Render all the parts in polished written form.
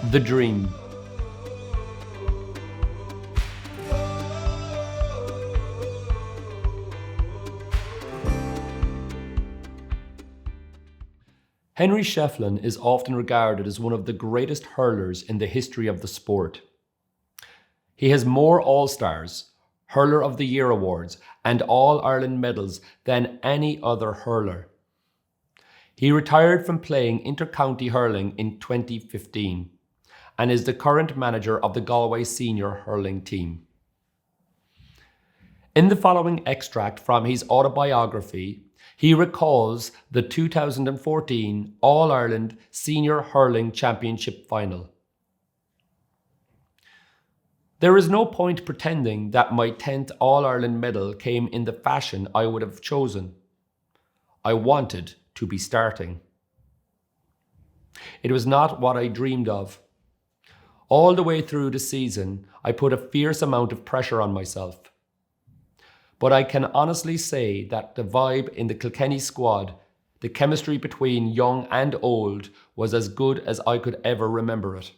The Dream. Henry Shefflin is often regarded as one of the greatest hurlers in the history of the sport. He has more All-Stars, Hurler of the Year awards, and All-Ireland medals than any other hurler. He retired from playing inter-county hurling in 2015 and is the current manager of the Galway senior hurling team. In the following extract from his autobiography, he recalls the 2014 All-Ireland Senior Hurling Championship final. There is no point pretending that my 10th All-Ireland medal came in the fashion I would have chosen. I wanted to be starting. It was not what I dreamed of. All the way through the season, I put a fierce amount of pressure on myself. But I can honestly say that the vibe in the Kilkenny squad, the chemistry between young and old, was as good as I could ever remember it.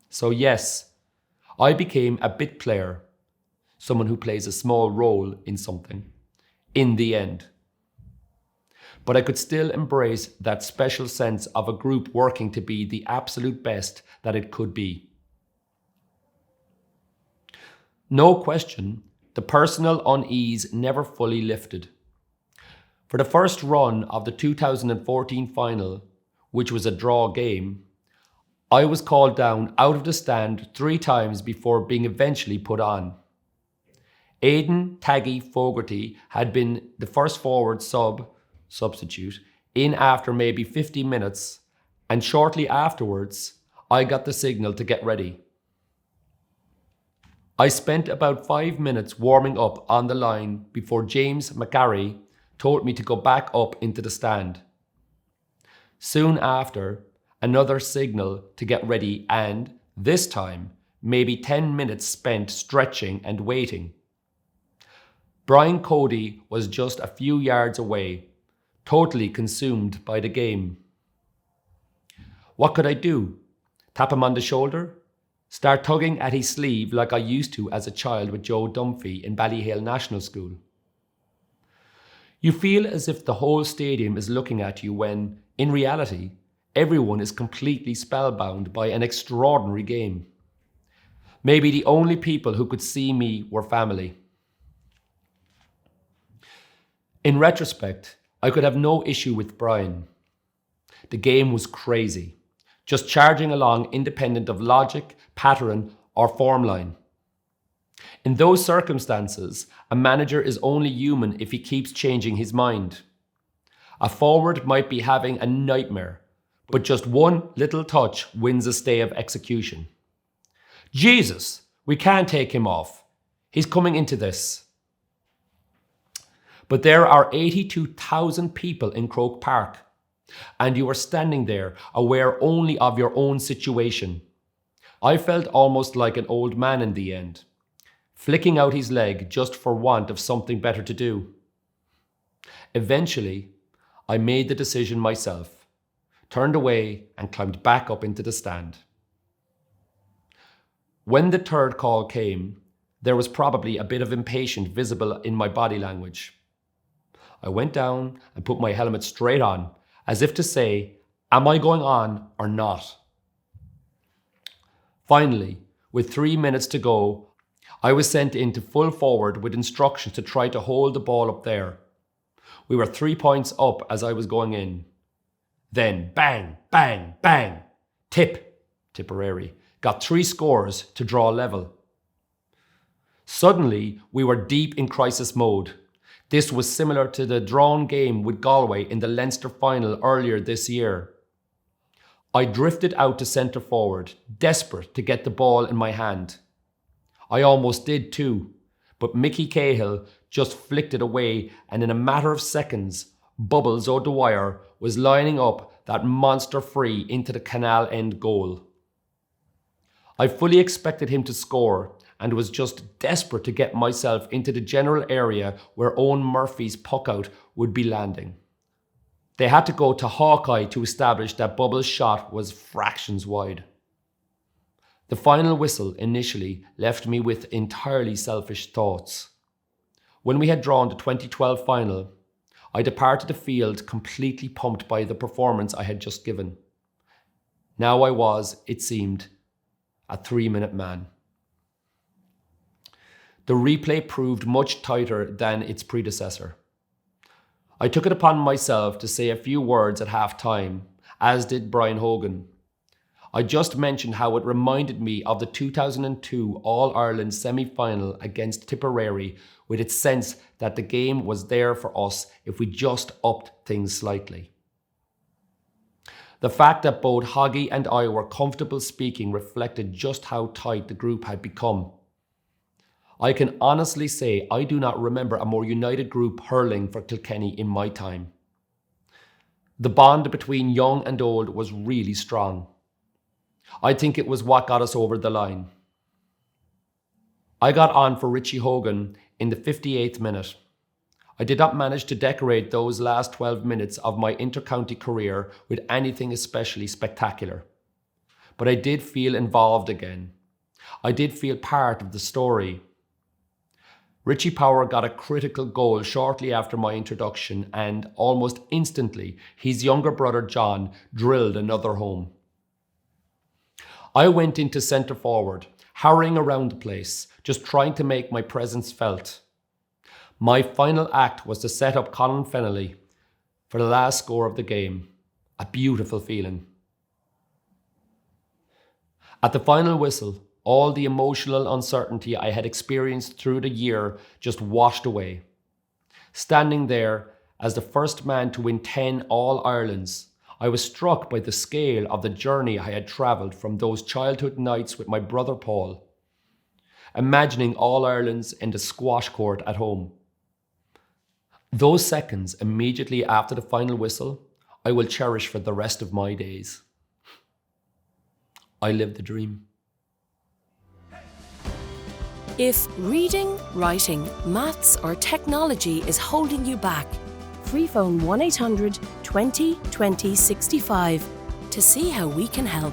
So yes, I became a bit player, someone who plays a small role in something, in the end. But I could still embrace that special sense of a group working to be the absolute best that it could be. No question, the personal unease never fully lifted. For the first run of the 2014 final, which was a draw game, I was called down out of the stand 3 times before being eventually put on. Aidan Taggy Fogarty had been the first forward substitute in after maybe 50 minutes, and shortly afterwards, I got the signal to get ready. I spent about 5 minutes warming up on the line before James McGarry told me to go back up into the stand. Soon after, another signal to get ready, and this time, maybe 10 minutes spent stretching and waiting. Brian Cody was just a few yards away, totally consumed by the game. What could I do? Tap him on the shoulder? Start tugging at his sleeve like I used to as a child with Joe Dunphy in Ballyhale National School? You feel as if the whole stadium is looking at you when, in reality, everyone is completely spellbound by an extraordinary game. Maybe the only people who could see me were family. In retrospect, I could have no issue with Brian. The game was crazy, just charging along independent of logic, pattern, or form line. In those circumstances, a manager is only human if he keeps changing his mind. A forward might be having a nightmare, but just one little touch wins a stay of execution. Jesus, we can't take him off. He's coming into this. But there are 82,000 people in Croke Park, and you are standing there aware only of your own situation. I felt almost like an old man in the end, flicking out his leg just for want of something better to do. Eventually, I made the decision myself, turned away and climbed back up into the stand. When the third call came, there was probably a bit of impatience visible in my body language. I went down and put my helmet straight on, as if to say, am I going on or not? Finally, with 3 minutes to go, I was sent into full forward with instructions to try to hold the ball up there. We were 3 points up as I was going in. Then bang, bang, bang, Tipperary, got 3 scores to draw level. Suddenly, we were deep in crisis mode. This was similar to the drawn game with Galway in the Leinster final earlier this year. I drifted out to centre forward, desperate to get the ball in my hand. I almost did too, but Mickey Cahill just flicked it away, and in a matter of seconds, Bubbles O'Dwyer was lining up that monster free into the canal end goal. I fully expected him to score and was just desperate to get myself into the general area where Owen Murphy's puck out would be landing. They had to go to Hawkeye to establish that Bubbles' shot was fractions wide. The final whistle initially left me with entirely selfish thoughts. When we had drawn the 2012 final, I departed the field completely pumped by the performance I had just given. Now I was, it seemed, a 3-minute man. The replay proved much tighter than its predecessor. I took it upon myself to say a few words at half-time, as did Brian Hogan. I just mentioned how it reminded me of the 2002 All-Ireland semi-final against Tipperary, with its sense that the game was there for us if we just upped things slightly. The fact that both Hoggy and I were comfortable speaking reflected just how tight the group had become. I can honestly say I do not remember a more united group hurling for Kilkenny in my time. The bond between young and old was really strong. I think it was what got us over the line. I got on for Richie Hogan in the 58th minute. I did not manage to decorate those last 12 minutes of my inter-county career with anything especially spectacular. But I did feel involved again. I did feel part of the story. Richie Power got a critical goal shortly after my introduction, and almost instantly his younger brother John drilled another home. I went into centre forward, harrying around the place, just trying to make my presence felt. My final act was to set up Colin Fennelly for the last score of the game. A beautiful feeling. At the final whistle, all the emotional uncertainty I had experienced through the year just washed away. Standing there as the first man to win 10 All-Irelands, I was struck by the scale of the journey I had travelled from those childhood nights with my brother Paul, imagining All-Irelands in the squash court at home. Those seconds immediately after the final whistle, I will cherish for the rest of my days. I lived the dream. If reading, writing, maths or technology is holding you back, free phone 1800 20 20 65 to see how we can help.